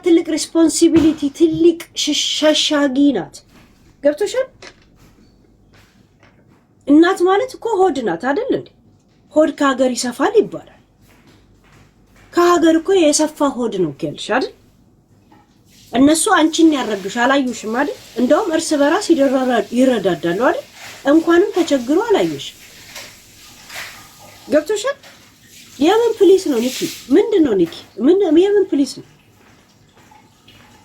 ያለባት ትልቅ ሪስፖንሲቢሊቲ ትልቅ ሸሻጊ ናት። ገብቶሻል? እናት ማለት እኮ ሆድ ናት አይደል እንዴ? ሆድ ከሀገር ይሰፋል ይባላል። ከሀገር እኮ የሰፋ ሆድ ነው ያልሽ አይደል? እነሱ አንቺን ያረዱሽ አላዩሽም አይደል? እንደውም እርስ በራስ ይረዳዳሉ አይደል? እንኳንም ተቸግሮ አላዩሽ። ገብቶሻል? የምን ፕሊስ ነው ኒኪ? ምንድነው ኒኪ? የምን ፕሊስ ነው?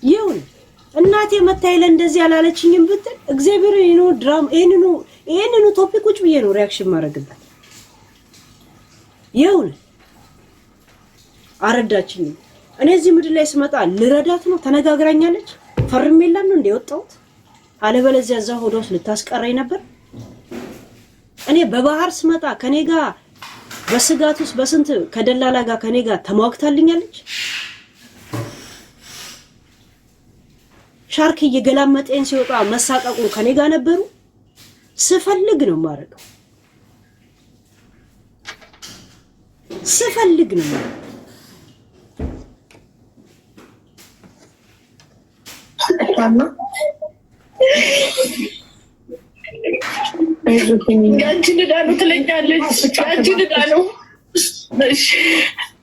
ይሁን እናቴ መታይለ እንደዚህ ያላለችኝም ብትል እግዚአብሔር ነው ድራማ ይሄንኑ ቶፒክ ቁጭ ብዬ ነው ሪአክሽን ማድረግበት። ይሁን አረዳችኝ። እኔ እዚህ ምድር ላይ ስመጣ ልረዳት ነው ተነጋግራኛለች። ፈርሜላን ነው እንደወጣሁት። አለበለዚያ እዛ ሆዶስ ልታስቀረኝ ነበር። እኔ በባህር ስመጣ ከኔ ጋር በስጋት ውስጥ በስንት ከደላላ ጋር ከኔ ጋር ተሟግታልኛለች። ሻርክ እየገላመጠኝ ሲወጣ መሳቀቁ ከኔ ጋር ነበሩ። ስፈልግ ነው ማረገው፣ ስፈልግ ነው ያንቺ ንዳኑ ትለኛለች። ያንቺ ንዳኑ እሺ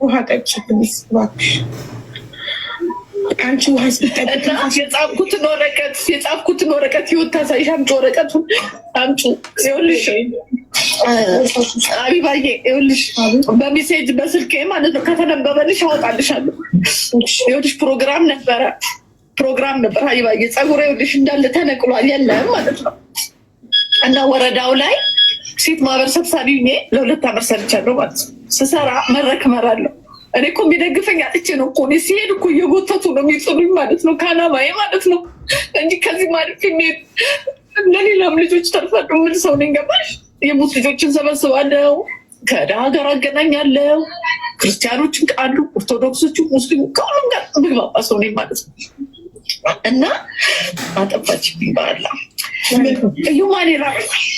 ውሃ ጠጭ ፕሊስ እባክሽ። አንቺ ውሃ ስጠጣ የጻፍኩትን ወረቀት ይወጣ ሳይሽ አምጪ፣ ወረቀቱን አምጪ። ይኸውልሽ አቢባዬ፣ ይኸውልሽ በሜሴጅ በስልኬ ማለት ነው ከተነበበልሽ አወጣልሻለሁ። ይኸውልሽ ፕሮግራም ነበር አቢባዬ። ፀጉሬ ይኸውልሽ እንዳለ ተነቅሏል የለም ማለት ነው። እና ወረዳው ላይ ሴት ማህበር ሰብሳቢ ነኝ። ለ2 ዓመት ሰርቻለሁ ማለት ነው። ስሰራ መድረክ እመራለሁ። እኔ እኮ የሚደግፈኝ አጥቼ ነው እኮ እኔ ሲሄድ እኮ እየጎተቱ ነው የሚጥሉኝ ማለት ነው። ከአላማዬ ማለት ነው እንጂ ከዚህ ማለት የሚሄድ ለሌላም ልጆች ተርፋለሁ ምን ሰው ነኝ ገባሽ? የሙት ልጆችን ሰበስባለሁ፣ ከድሃ ጋር አገናኛለሁ፣ ክርስቲያኖችን ቃሉ፣ ኦርቶዶክሶችን፣ ሙስሊሙ ከሁሉም ጋር ምግባባ ሰው ነኝ ማለት ነው። እና አጠፋች ይባላል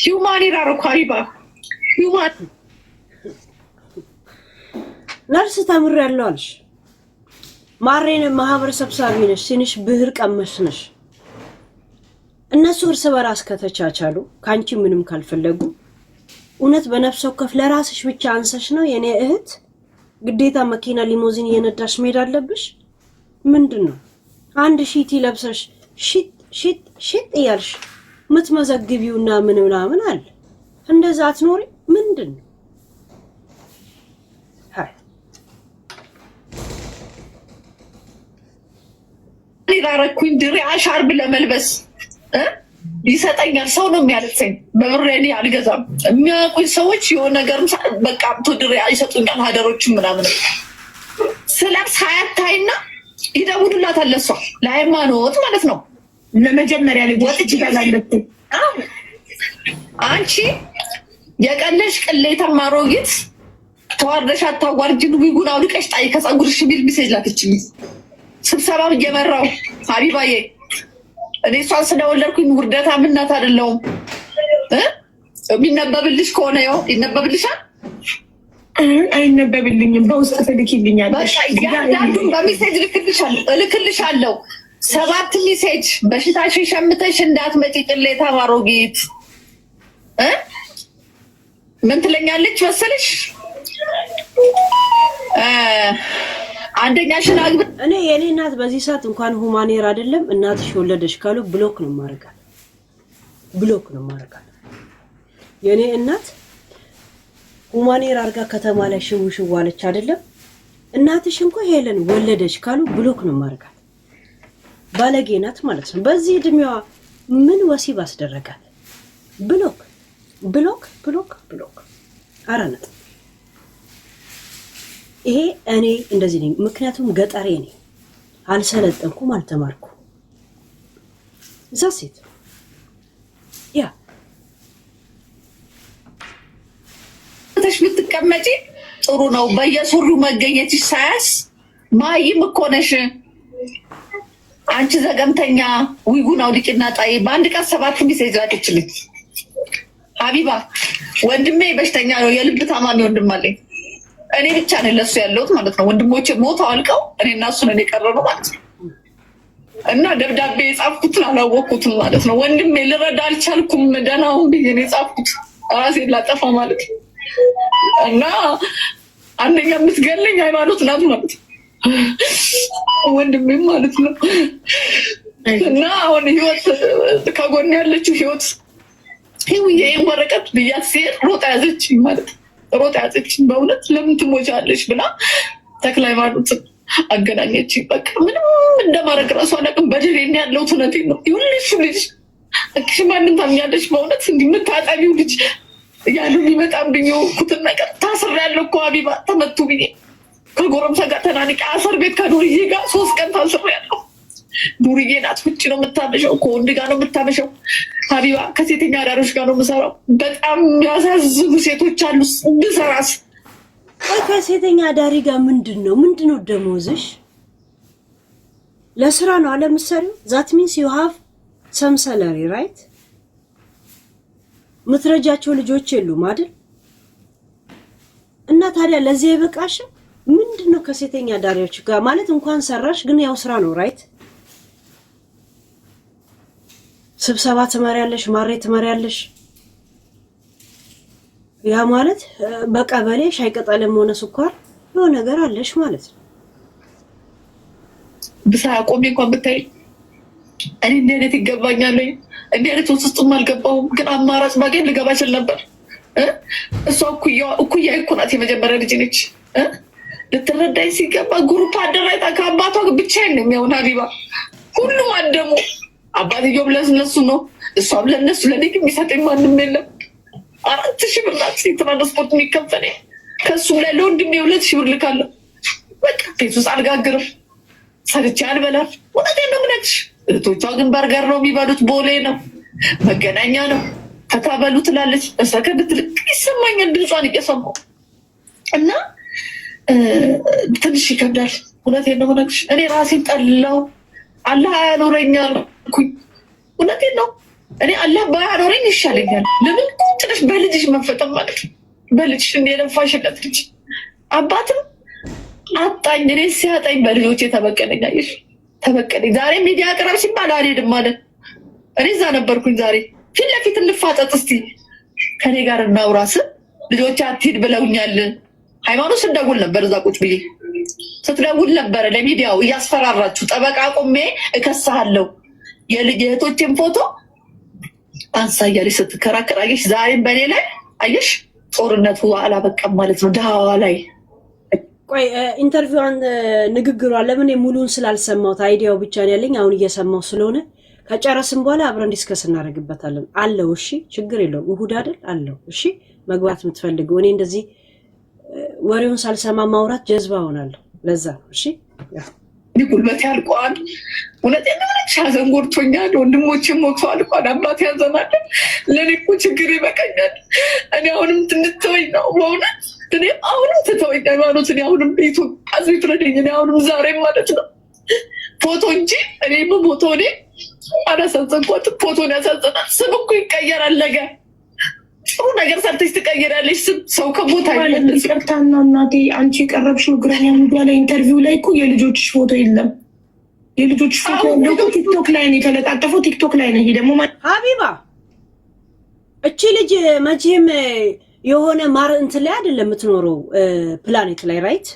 ዩማኔራ ሮካሪባ ዩማን ነርስ ተምሬያለሁ አልሽ። ማሬን ማህበር ሰብሳቢ ነሽ ሲንሽ ብህር ቀመስ ነሽ። እነሱ እርስ በራስ ከተቻቻሉ ካንቺ ምንም ካልፈለጉ እውነት በነፍስ ወከፍ ለራስሽ ብቻ አንሰሽ ነው የኔ እህት ግዴታ መኪና ሊሞዚን እየነዳሽ መሄድ አለብሽ? ምንድነው አንድ ሺቲ ለብሰሽ ሺት እያልሽ ምትመዘግቢውና ምናምን አለ። እንደዛ አትኖሪ። ምንድነው ሊራረኩኝ ድሬ አሻርብ ለመልበስ ይሰጠኛል። ሰው ነው የሚያለብሰኝ። በብሬ እኔ አልገዛም። የሚያውቁኝ ሰዎች የሆነ ነገር በቃ አምቶ ድሬ ይሰጡኛል። ሀደሮችን ምናምን ስለብስ ሀያታይና ይደውሉላታል። ለሷ ለሃይማኖት ማለት ነው። ለመጀመሪያ ላይ ወጥቼ ይላልኩ አንቺ የቀለሽ ቅሌታማ አሮጊት ተዋርደሽ አታዋርጂን። ዊጉን አውልቀሽ ጣይ ከፀጉርሽ ቢል ሜሴጅ ላክችልኝ። ስብሰባ እየመራው ሀቢባዬ እኔ እሷን ስለወለድኩኝ ውርደታ ምናት አይደለሁም። የሚነበብልሽ ከሆነ ያው ይነበብልሻል። አይነበብልኝም። በውስጥ ትልኪልኛለሽ። ያንዱን በሜሴጅ እልክልሻለሁ። 7 ሜሴጅ በሽታሽን ሸምተሽ እንዳትመጪ ቅሌታማ አሮጊት። ምን ትለኛለች መሰለሽ? አንደኛሽን አግብ እኔ የኔ እናት በዚህ ሰዓት እንኳን ሁማኔር አይደለም እናትሽ ወለደሽ ካሉ ብሎክ ነው ማረጋት። የኔ እናት ሁማኔር አርጋ ከተማ ላይ ሽውሽው ዋለች አይደለም። እናትሽ እንኳን ሄለን ወለደሽ ካሉ ብሎክ ነው ማረጋት። ባለጌ ናት ማለት ነው። በዚህ እድሜዋ ምን ወሲብ አስደረጋት? ብሎክ አራነት ይሄ እኔ እንደዚህ ነኝ። ምክንያቱም ገጠሬ ነኝ። አልሰለጠንኩም፣ አልተማርኩም። ዛሴት ያ ተሽ ብትቀመጪ ጥሩ ነው። በየሱሪው መገኘትሽ ሳያስ ማይም እኮ ነሽ አንቺ ዘገምተኛ። ዊጉን አውልቂና ጣይ። በአንድ ቀን 7 ሜሴጅ ላከችልኝ ሀቢባ። ወንድሜ በሽተኛ ነው፣ የልብ ታማሚ ወንድም አለኝ። እኔ ብቻ ነኝ ለሱ ያለሁት ማለት ነው። ወንድሞቼ ሞተው አልቀው እኔ እና እሱ ነን የቀረነው ማለት ነው። እና ደብዳቤ የጻፍኩትን አላወቅኩትም ማለት ነው። ወንድሜ ልረዳ አልቻልኩም። ደህናውን ብዬ ነው የጻፍኩት ራሴን ላጠፋ ማለት ነው። እና አንደኛ የምትገለኝ ሃይማኖት ናት ማለት ነው፣ ወንድሜም ማለት ነው። እና አሁን ህይወት ከጎን ያለችው ህይወት ይሄን ወረቀት ብያት ሲሄድ ሮጣ ያዘችኝ ማለት ነው። ሮጣ ያዘችኝ በእውነት ለምን ትሞቻለሽ ብላ ተክለ ሃይማኖት አገናኘችኝ። በቃ ምንም እንደማድረግ ራሱ አላውቅም። በደሌን ያለሁት እውነቴን ነው። ይሁንልሽ ልጅ እክሽ ማንን ታምኛለሽ? በእውነት እንዲህ የምታጠቢው ልጅ ያሉ የሚመጣብኝ የወኩትን ነገር ታስሬያለሁ እኮ ሀቢባ ተመቱ ብዬ ከጎረምሳ ጋር ተናንቄ አሰር ቤት ከዱርዬ ጋር 3 ቀን ታስሬያለሁ። ዱርዬ ናት፣ ውጭ ነው የምታመሸው፣ ከወንድ ጋር ነው የምታመሸው። ሀቢባ ከሴተኛ አዳሪዎች ጋር ነው የምሰራው። በጣም የሚያሳዝኑ ሴቶች አሉ ብሰራስ። ከሴተኛ አዳሪ ጋር ምንድነው ደሞዝሽ? ለስራ ነው አለ ምሳሌ ዛት ሚንስ ዩ ሃቭ ሰም ሳላሪ ራይት። ምትረጃቸው ልጆች የሉም አይደል? እና ታዲያ ለዚህ ይበቃሽ ምንድነው? ከሴተኛ አዳሪዎች ጋር ማለት እንኳን ሰራሽ ግን ያው ስራ ነው ራይት። ስብሰባ ትመሪያለሽ፣ ማሬ ትመሪያለሽ። ያ ማለት በቀበሌ ሻይ ቅጠልም ሆነ ስኳር የሆነ ነገር አለሽ ማለት ነው። ብሳ ቆሜ እንኳን ብታይ እኔ እንዲህ አይነት ይገባኛል ወይ እንዲህ አይነት ውስጥም አልገባሁም። ግን አማራጭ ባገኝ ልገባ እችል ነበር። እሷ እኩያ እኮ ናት፣ የመጀመሪያ ልጅ ነች። ልትረዳኝ ሲገባ ግሩፕ አደራጅታ ከአባቷ ብቻዬን ነው የሚሆን ሀቢባ። ሁሉም አደሙ። አባትየውም ለእነሱ ነው፣ እሷም ለእነሱ። ለእኔ ግን የሚሰጠኝ ማንም የለም። 4000 ብር ናት ትራንስፖርት የሚከፈለኝ። ከእሱም ላይ ለወንድሜ 2000 ብር ልካለሁ። በቃ ቤት ውስጥ አልጋግርም፣ ሰርቼ አልበላም። እውነቴን ነው የምነግርሽ። እህቶቿ ግን በርገር ነው የሚበሉት፣ ቦሌ ነው መገናኛ ነው ተታበሉ ትላለች። በሰከንድ ትልቅ ይሰማኛል ድምጿን እየሰማሁ እና ትንሽ ይከብዳል። እውነቴን ነው የምነግርሽ። እኔ ራሴን ጠላው። አላህ አያኖረኛል እኩኝ። እውነቴን ነው። እኔ አላህ ባያኖረኝ ይሻለኛል። ለምን ቁጥጥርሽ በልጅሽ መፈጠን ማለት በልጅሽ የለፋሽለት ልጅ አባትም አጣኝ። እኔ ሲያጣኝ በልጆቼ ተበቀለኝ። አየሽ ተበቀለኝ። ዛሬ ሚዲያ አቅራብ ሲባል አልሄድም ማለት እኔ እዛ ነበርኩኝ። ዛሬ ፊት ለፊት እንፋጠጥ እስቲ ከኔ ጋር እናውራ ስል ልጆቼ አትሄድ ብለውኛል። ሃይማኖት ስደውል ነበር፣ እዛ ቁጭ ብዬ ስትደውል ነበረ ለሚዲያው እያስፈራራችሁ ጠበቃ ቆሜ እከሳለሁ የእህቶቼን ፎቶ አንሳ እያለች ስትከራከር አየሽ። ዛሬም በኔ ላይ አየሽ ጦርነቱ አላበቃም ማለት ነው። ድሃዋ ላይ ቆይ ኢንተርቪዋን ንግግሯን ለምን ሙሉን ስላልሰማሁት አይዲያው ብቻ ነው ያለኝ። አሁን እየሰማሁ ስለሆነ ከጨረስን በኋላ አብረን ዲስከስ እናደርግበታለን። አለው እሺ፣ ችግር የለውም። እሁድ አይደል አለው። እሺ መግባት የምትፈልገው እኔ እንደዚህ ወሬውን ሳልሰማ ማውራት ጀዝባ ሆናለሁ። ለዛ ነው። እሺ ጉልበት ያልቋል። እውነቴን ነው። ሀዘን ጎድቶኛል። ወንድሞቼ ሞተዋል። እንኳን አባት ያዘናል። ለእኔ እኮ ችግር ይበቃኛል። እኔ አሁንም ትንትወኝ ነው በእውነት እኔ አሁንም ትተወኝ ሃይማኖት። እኔ አሁንም በኢትዮጵያ ሕዝብ ትረደኝ። እኔ አሁንም ዛሬም ማለት ነው ፎቶ እንጂ እኔ በፎቶ እኔ አላሳዘንኳትም። ፎቶን ያሳዘናል። ስም እኮ ይቀየራል። ነገ ጥሩ ነገር ሰርተሽ ትቀይራለሽ። ሰው ከቦታ ይቅርታና እናቴ አንቺ የቀረብሽው ግራኛ ሚዲያ ላይ ኢንተርቪው ላይ እኮ የልጆችሽ ፎቶ የለም። የልጆችሽ ፎቶ ያለው ቲክቶክ ላይ ነው የተለጣጠፈው። ቲክቶክ ላይ ነው። ይሄ ደግሞ ሀቢባ እቺ ልጅ መቼም የሆነ ማር እንትን ላይ አይደለም የምትኖረው፣ ፕላኔት ላይ ራይት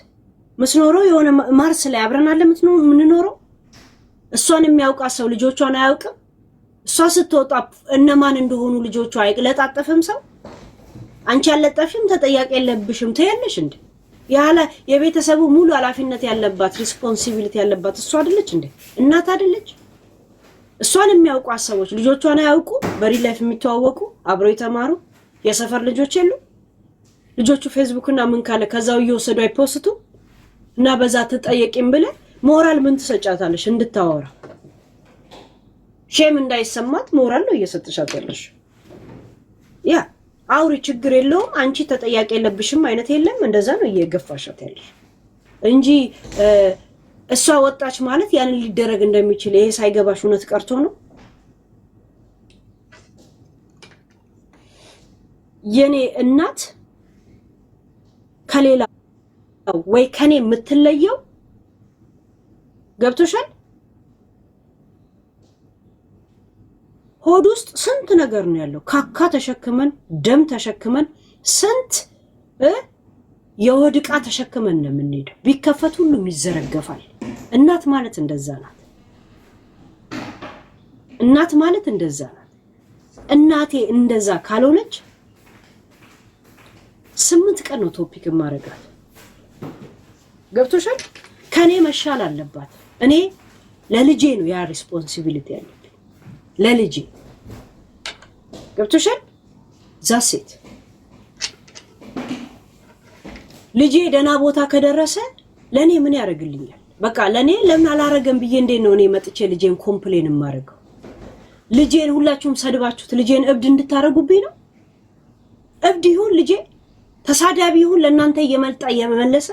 ምትኖረው የሆነ ማርስ ላይ አብረን አለ የምንኖረው። እሷን የሚያውቃት ሰው ልጆቿን አያውቅም። እሷ ስትወጣ እነማን እንደሆኑ ልጆቿ አይለጣጠፍም ሰው። አንቺ አለጠፍሽም ተጠያቂ የለብሽም ትያለሽ እንዴ? ያለ የቤተሰቡ ሙሉ ኃላፊነት ያለባት ሪስፖንሲቢሊቲ ያለባት እሷ አይደለች እንዴ? እናት አይደለች? እሷን የሚያውቋት ሰዎች ልጆቿን አያውቁ? በሪል ላይፍ የሚተዋወቁ አብረው የተማሩ የሰፈር ልጆች የሉ? ልጆቹ ፌስቡክ እና ምን ካለ ከዛው እየወሰዱ አይፖስቱ እና በዛ ተጠየቂም ብለ ሞራል ምን ትሰጫታለሽ እንድታወራ? ሼም እንዳይሰማት ሞራል ነው እየሰጠሻት ያለሽ። ያ አውሪ ችግር የለውም አንቺ ተጠያቂ የለብሽም አይነት የለም። እንደዛ ነው እየገፋሻት ያለሽ እንጂ እሷ ወጣች ማለት ያን ሊደረግ እንደሚችል ይሄ ሳይገባሽ እውነት ቀርቶ ነው። የኔ እናት ከሌላ ወይ ከኔ የምትለየው ገብቶሻል? ሆድ ውስጥ ስንት ነገር ነው ያለው። ካካ ተሸክመን ደም ተሸክመን ስንት የሆድ ዕቃ ተሸክመን ነው የምንሄደው። ቢከፈት ሁሉም ይዘረገፋል። እናት ማለት እንደዛ ናት። እናት ማለት እንደዛ ናት። እናቴ እንደዛ ካልሆነች 8 ቀን ነው ቶፒክ ማረጋት። ገብቶሻል? ከኔ መሻል አለባት። እኔ ለልጄ ነው ያ ሪስፖንሲቢሊቲ ያለብኝ ለልጄ። ገብቶሻል? ዛሴት ልጄ ደህና ቦታ ከደረሰ ለኔ ምን ያደርግልኛል? በቃ ለኔ ለምን አላረገም ብዬ እንዴት ነው እኔ መጥቼ ልጄን ኮምፕሌን የማደርገው? ልጄን ሁላችሁም ሰድባችሁት ልጄን እብድ እንድታረጉብኝ ነው? እብድ ይሁን ልጄ ተሳዳቢ ይሁን ለእናንተ እየመጣ እየመለሰ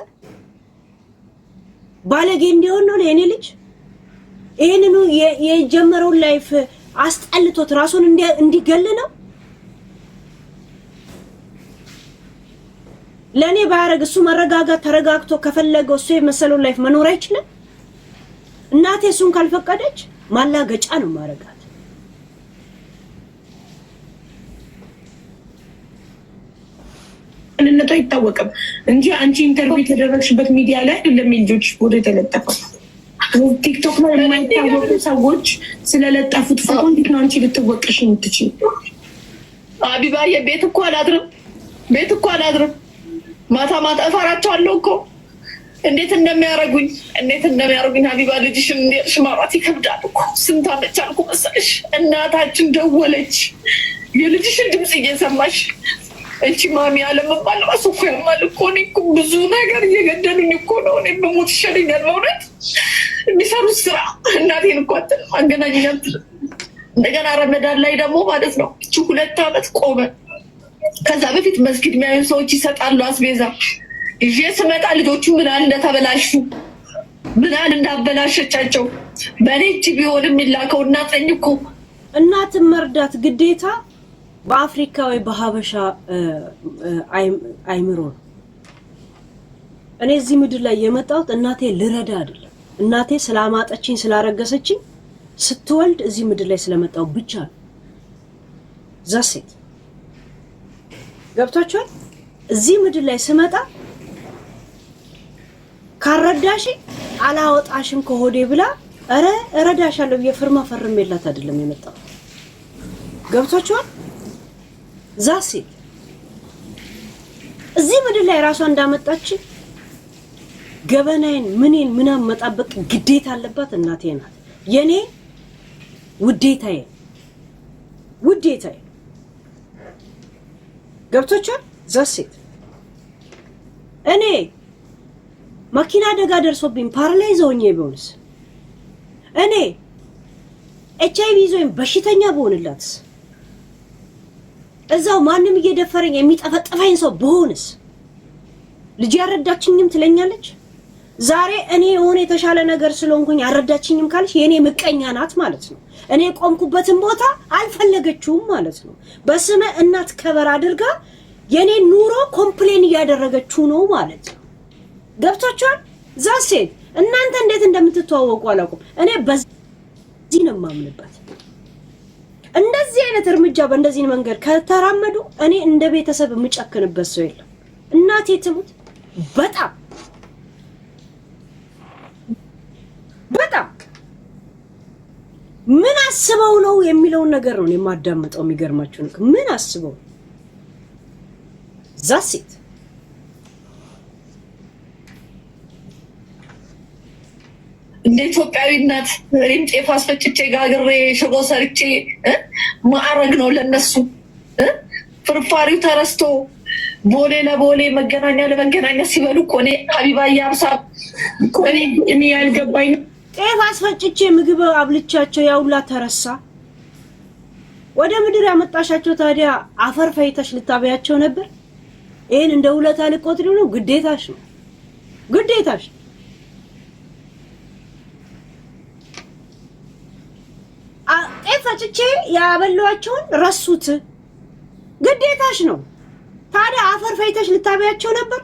ባለጌ እንዲሆን ነው ለኔ ልጅ? ይሄንኑ የጀመረውን ላይፍ አስጠልቶት ራሱን እንዲገል ነው? ለኔ ባያረግ እሱ መረጋጋት ተረጋግቶ ከፈለገው እሱ የመሰለውን ላይፍ መኖር አይችልም? እናቴ እሱን ካልፈቀደች ማላገጫ ነው ማረጋት። አንነቱ አይታወቅም እንጂ አንቺ ኢንተርቪው የተደረግሽበት ሚዲያ ላይ አይደለም ልጆች ፎቶ የተለጠፈው። ቲክቶክ ላይ የማይታወቁ ሰዎች ስለለጠፉት ፎቶ እንዴት ነው አንቺ ልትወቅሽ የምትችል? አቢባዬ ቤት እኮ አላድርም። ማታ ማታ እፈራቸዋለሁ እኮ እንዴት እንደሚያረጉኝ ሀቢባ ልጅሽን ሽማራት ይከብዳል እኮ። ስንት አመት ቻልኩ መሰለሽ? እናታችን ደወለች የልጅሽን ድምፅ እየሰማሽ እቺ ማሚ አለመባል ራሱ እኮ ያማል እኮ። እኔ እኮ ብዙ ነገር እየገደሉኝ እኮ ነው። እኔ በሞት ይሻለኛል በእውነት። የሚሰሩት ስራ እናቴን እኮ አገናኝኛል። እንደገና ረመዳን ላይ ደግሞ ማለት ነው እቺ 2 አመት ቆመ። ከዛ በፊት መስጊድ የሚያዩ ሰዎች ይሰጣሉ አስቤዛ። ይዤ ስመጣ ልጆቹ ምናል እንደተበላሹ ምናል እንዳበላሸቻቸው በእኔ እጅ ቢሆን የሚላከው እናት ነኝ እኮ። እናትን መርዳት ግዴታ በአፍሪካ ወይ በሀበሻ አይምሮ ነው። እኔ እዚህ ምድር ላይ የመጣሁት እናቴ ልረዳ አይደለም። እናቴ ስላማጠችኝ ስላረገሰችኝ ስትወልድ እዚህ ምድር ላይ ስለመጣሁ ብቻ ነው። ዛሴት ገብቷችኋል? እዚህ ምድር ላይ ስመጣ ካረዳሽ አላወጣሽም ከሆዴ ብላ አረ እረዳሻለሁ የፍርማ ፈርሜላት አይደለም የመጣው። ገብቷችኋል? ዛሴት እዚህ ምድር ላይ ራሷ እንዳመጣች ገበናዬን ምንም መጣበቅ ግዴታ አለባት እናቴ ናት። የኔ ውዴታዬ ገብቶቻል? ዛሴት እኔ መኪና አደጋ ደርሶብኝ ፓራላይዝ ሆኜ ቢሆንስ? እኔ ኤችአይቪ ይዞኝ በሽተኛ በሆንላትስ? እዛው ማንም እየደፈረኝ የሚጠፈጥፈኝ ሰው በሆንስ? ልጅ ያረዳችኝም ትለኛለች። ዛሬ እኔ የሆነ የተሻለ ነገር ስለሆንኩኝ ያረዳችኝም ካልሽ የኔ ምቀኛ ናት ማለት ነው። እኔ ቆምኩበትን ቦታ አልፈለገችውም ማለት ነው። በስመ እናት ከበር አድርጋ የኔ ኑሮ ኮምፕሌን እያደረገችው ነው ማለት ነው። ገብታችኋል? ዛሴት እናንተ እንዴት እንደምትተዋወቁ አላውቅም። እኔ በዚህ ነው የማምንበት። እንደዚህ አይነት እርምጃ በእንደዚህ መንገድ ከተራመዱ እኔ እንደ ቤተሰብ የምጨክንበት ሰው የለም። እናቴ ትሙት በጣም ምን አስበው ነው የሚለውን ነገር ነው የማዳምጠው። የሚገርማችሁ ነገር ምን አስበው ዛሴት እንደ ኢትዮጵያዊነት እኔም ጤፍ አስፈጭቼ ጋግሬ ሽሮ ሰርቼ ማዕረግ ነው ለነሱ። ፍርፋሪው ተረስቶ ቦሌ ለቦሌ መገናኛ ለመገናኛ ሲበሉ እኮ እኔ ሀቢባ ያብሳ እኔ ያልገባኝ ጤፍ አስፈጭቼ ምግብ አብልቻቸው ያውላ ተረሳ። ወደ ምድር ያመጣሻቸው ታዲያ አፈር ፈይተሽ ልታበያቸው ነበር። ይሄን እንደ ውለታ ልቆጥሪው ነው? ግዴታሽ ነው። ጤፍ ፈጭቼ ያበሏቸውን ረሱት። ግዴታሽ ነው። ታዲያ አፈር ፈይተሽ ልታበያቸው ነበር።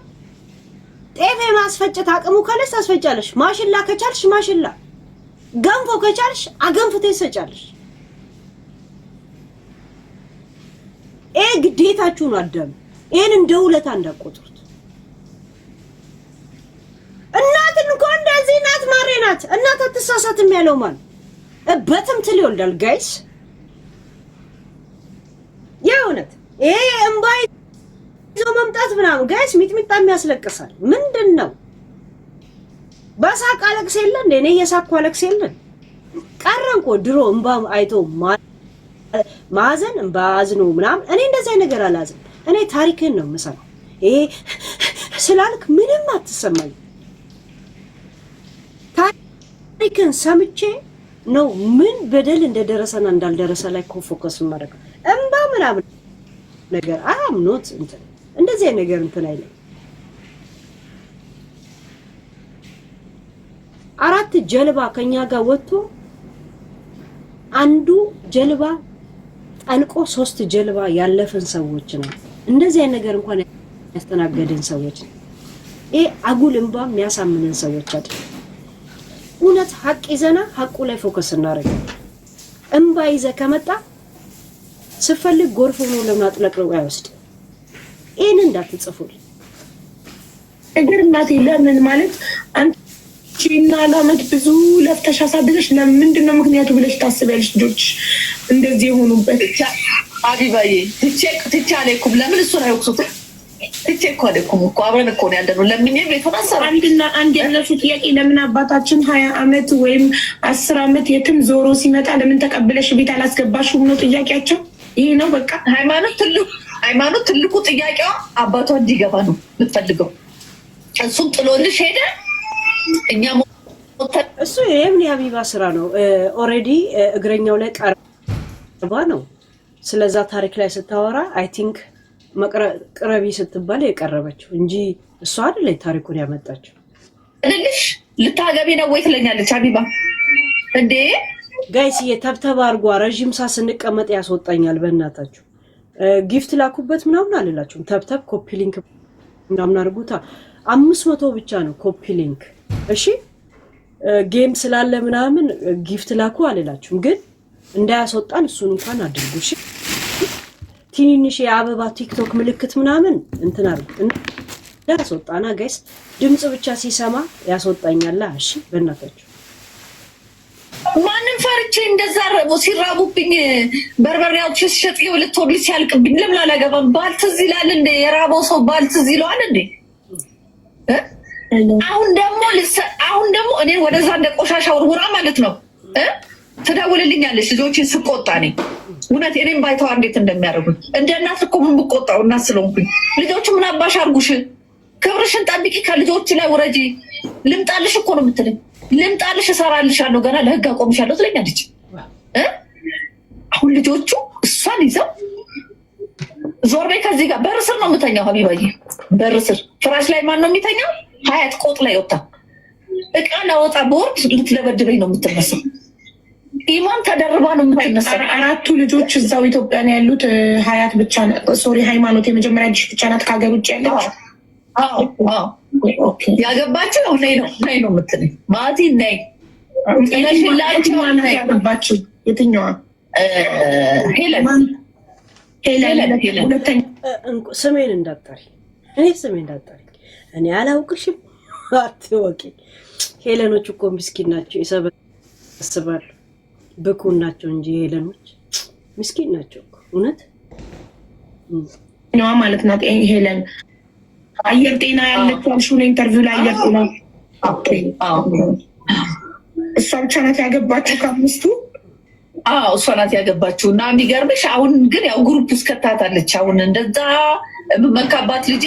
ጤፍ የማስፈጨት አቅሙ ካለሽ ታስፈጫለሽ። ማሽላ ከቻልሽ ማሽላ፣ ገንፎ ከቻልሽ አገንፍተሽ ትሰጫለሽ። ግዴታችሁ ነው አዳም። ይሄን እንደ ውለታ እንዳቆጥሩት። እናትን እንኳን እንደዚህ ናት ማሬ ናት። እናት አትሳሳትም ያለው ማን በትምትል ይወልዳል ጋይስ። የእውነት ይሄ እምባይ ይዞ መምጣት ምናምን ጋይስ ሚጥሚጣ የሚያስለቅሳል። ምንድነው? በሳቅ አለቅስ የለ እንዴ? እኔ እየሳቅኩ አለቅስ የለ ቀረን እኮ ድሮ እምባ አይቶ ማዘን እምባ አዝኖ ምናምን። እኔ እንደዚህ ነገር አላዝም። እኔ ታሪክን ነው የምሰማው። ይሄ ስላልክ ምንም አትሰማኝ። ታሪክን ሰምቼ ነው ምን በደል እንደደረሰና እንዳልደረሰ ላይ ፎከስ ማድረግ። እምባ ምናምን ነገር አምኖት እንትን እንደዚህ ነገር እንትን አይደለም። 4 ጀልባ ከኛ ጋር ወጥቶ አንዱ ጀልባ ጠልቆ 3 ጀልባ ያለፈን ሰዎች ነው። እንደዚህ ነገር እንኳን ያስተናገደን ሰዎች ነው። ይሄ አጉል እምባ የሚያሳምነን ሰዎች አይደል። እውነት ሀቅ ይዘና ሀቁ ላይ ፎከስ እናደርጋለን። እምባ ይዘ ከመጣ ስፈልግ ጎርፍ ሆኖ ለማጥለቅለው አይወስድ። ይሄን እንዳትጽፉል እግር እናቴ ለምን ማለት አንቺና ለአመት ብዙ ለፍተሽ አሳድገሽ ለምንድን ነው ምክንያቱ ብለሽ ታስቢያለሽ? ልጆች እንደዚህ የሆኑበት አቢባዬ ትቼ አለይኩም ለምን እሱን አይወቅሱት? ትቼ እኮ አለይኩም እኮ አብረን እኮ ነው ያለነው። ለምን ቤቱን አሰራ አንድና አንድ ያለሱ ጥያቄ ለምን አባታችን 20 አመት ወይም 10 አመት የትም ዞሮ ሲመጣ ለምን ተቀብለሽ ቤት አላስገባሽም ነው ጥያቄያቸው። ይሄ ነው በቃ ሃይማኖት ትልቁ ጥያቄዋ አባቷ እንዲገባ ነው የምትፈልገው። እሱም ጥሎልሽ ሄደ። እኛ እሱ የምን የሀቢባ ስራ ነው። ኦሬዲ እግረኛው ላይ ቀርባ ነው ስለዛ ታሪክ ላይ ስታወራ አይ ቲንክ ቅረቢ ስትባል የቀረበችው እንጂ እሷ አይደለች ታሪኩን ያመጣችው። ልልሽ ልታገቢ ነው ወይ ትለኛለች ሀቢባ እንዴ ጋይስ የተብተባ አርጓ ረጅም ሳ ስንቀመጥ ያስወጣኛል። በእናታችሁ ጊፍት ላኩበት ምናምን አልላችሁም። ተብተብ ኮፒ ሊንክ ምናምን አርጉታ 500 ብቻ ነው ኮፒ ሊንክ። እሺ ጌም ስላለ ምናምን ጊፍት ላኩ አልላችሁም፣ ግን እንዳያስወጣን እሱን እንኳን አድርጉ። እሺ ትንንሽ የአበባ ቲክቶክ ምልክት ምናምን እንትን አርጉ እንዳያስወጣና ጋይስ ድምጽ ብቻ ሲሰማ ያስወጣኛል። እሺ በእናታችሁ ማንም ፈርቼ እንደዛ ሲራቡብኝ በርበሬዎች ሲሸጥ የሁለት ወር ሲያልቅብኝ ለምን አላገባም? ባል ትዝ ይላል እንዴ? የራበው ሰው ባል ትዝ ይለዋል እንዴ? አሁን ደግሞ እኔ ወደዛ እንደ ቆሻሻ ውርውራ ማለት ነው ትደውልልኛለች ልጆችን ስቆጣ ነኝ። እውነት እኔም ባይተዋ እንዴት እንደሚያደርጉኝ እንደ እናት እኮ ምን ብቆጣው እናት ስለሆንኩኝ ልጆቹ ምን አባሽ አርጉሽ፣ ክብርሽን ጠብቂ፣ ከልጆች ላይ ውረጂ። ልምጣልሽ እኮ ነው የምትለኝ። ልምጣልሽ እሰራልሻለሁ፣ ገና ለህግ አቆምሻለሁ ትለኛለች። አሁን ልጆቹ እሷን ይዘው ዞር በይ ከዚህ ጋር በር ስር ነው የምተኛው። ሀቢባዬ በር ስር ፍራሽ ላይ ማን ነው የሚተኛው? ሀያት ቆጥ ላይ ወጣ እቃ ላወጣ ቦርድ ልትለበድበኝ ነው የምትነሳው። ኢማን ተደርባ ነው የምትነሳው። 4 ልጆች እዛው ኢትዮጵያ ነው ያሉት። ሀያት ብቻ ሶሪ ሃይማኖት የመጀመሪያ ልጅ ብቻ ናት ከሀገር ውጭ ያለች። ያገባችው ነው ነይ ነው የምትለኝ። ማቲ ነይ ያገባችው የትኛዋ? ስሜን እንዳጠሪ እኔ ስሜን እንዳጠሪ እኔ አላውቅሽም አትወቂ። ሄለኖች እኮ ምስኪን ናቸው፣ ይሰበስባሉ። ብኩን ናቸው እንጂ ሄለኖች ምስኪን ናቸው እኮ እውነት ነዋ ማለት ናት። ሄለን አየር ጤና ያለችው አልሽው ነው ኢንተርቪው ላይ አየር ጤና እሷ ብቻ ናት ያገባችው ከአምስቱ። እሷ ናት ያገባችው እና የሚገርምሽ አሁን ግን ያው ግሩፕ ውስጥ ከታታለች። አሁን እንደዛ መካባት ልጄ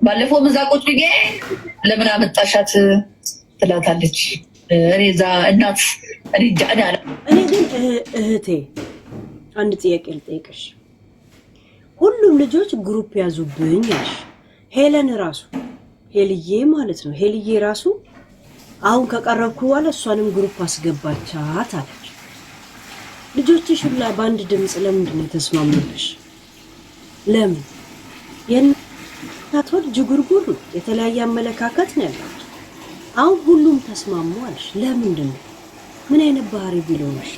ባለፈው መዛቆች ብዬ ለምን አመጣሻት ትላታለች። እኔ እዛ እናት እኔ ግን እህቴ አንድ ጥያቄ ልጠይቅሽ። ሁሉም ልጆች ግሩፕ ያዙብኝ አልሽ። ሄለን ራሱ ሄልዬ ማለት ነው ሄልዬ ራሱ አሁን ከቀረብኩ በኋላ እሷንም ግሩፕ አስገባቻት አለች። ልጆችሽ ሁላ በአንድ ድምፅ ለምንድን ነው የተስማሙልሽ? ለምን? የእናት ወድ ጅጉርጉር ነው፣ የተለያየ አመለካከት ነው ያላቸው። አሁን ሁሉም ተስማሙ አልሽ። ለምንድን ነው? ምን አይነት ባህሪ ቢሆንሽ?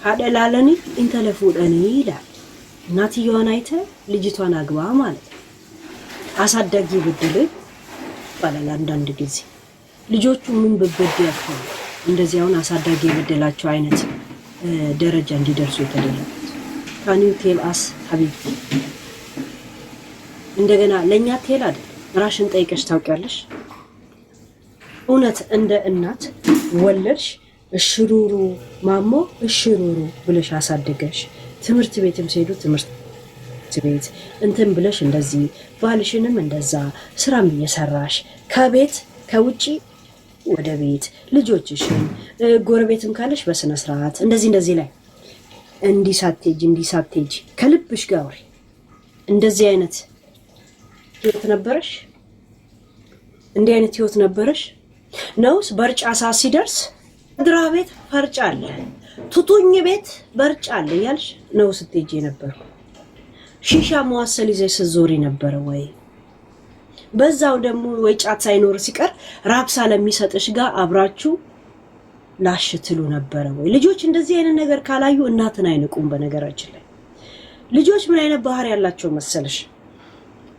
አደላለኒ እንተለፉደኒ ይላል። እናትየዋን አይተ ልጅቷን አግባ ማለት አሳዳጊ ብድል ባላል አንዳንድ ጊዜ ልጆቹ ምን በበደያቸው እንደዚያውን አሳዳጊ ብድላቸው አይነት ደረጃ እንዲደርሱ የተደረገ ካን ዩ ቴል አስ ሀቢቢ እንደገና ለኛ ቴል አይደል ራሽን ጠይቀሽ ታውቂያለሽ? እውነት እንደ እናት ወለድሽ እሽሩሩ ማሞ እሽሩሩ ብለሽ አሳደገሽ ትምህርት ቤትም ሲሄዱ ትምህርት ቤት እንትን ብለሽ እንደዚህ ባልሽንም እንደዛ ስራም እየሰራሽ ከቤት ከውጪ ወደ ቤት ልጆችሽን ጎረቤትም ካለሽ በስነ ስርዓት እንደዚህ ላይ እንዲሳቴጅ ከልብሽ ጋር ወሬ እንደዚህ አይነት ህይወት ነበረሽ? እንዲህ አይነት ህይወት ነበረሽ? ነውስ በርጫ ሰዓት ሲደርስ ድራ ቤት ፈርጫ አለ ቱቱኝ ቤት በርጫ አለ ያልሽ ነው ስትሄጂ ነበር? ሺሻ መዋሰል ይዘሽ ስትዞሪ ነበር ወይ? በዛው ደግሞ ወይ ጫት ሳይኖር ሲቀር ራብሳ ለሚሰጥሽ ጋር አብራችሁ ላሽትሉ ነበር ወይ? ልጆች እንደዚህ አይነት ነገር ካላዩ እናትን አይንቁም። በነገራችን ላይ ልጆች ምን አይነት ባህሪ ያላቸው መሰለሽ?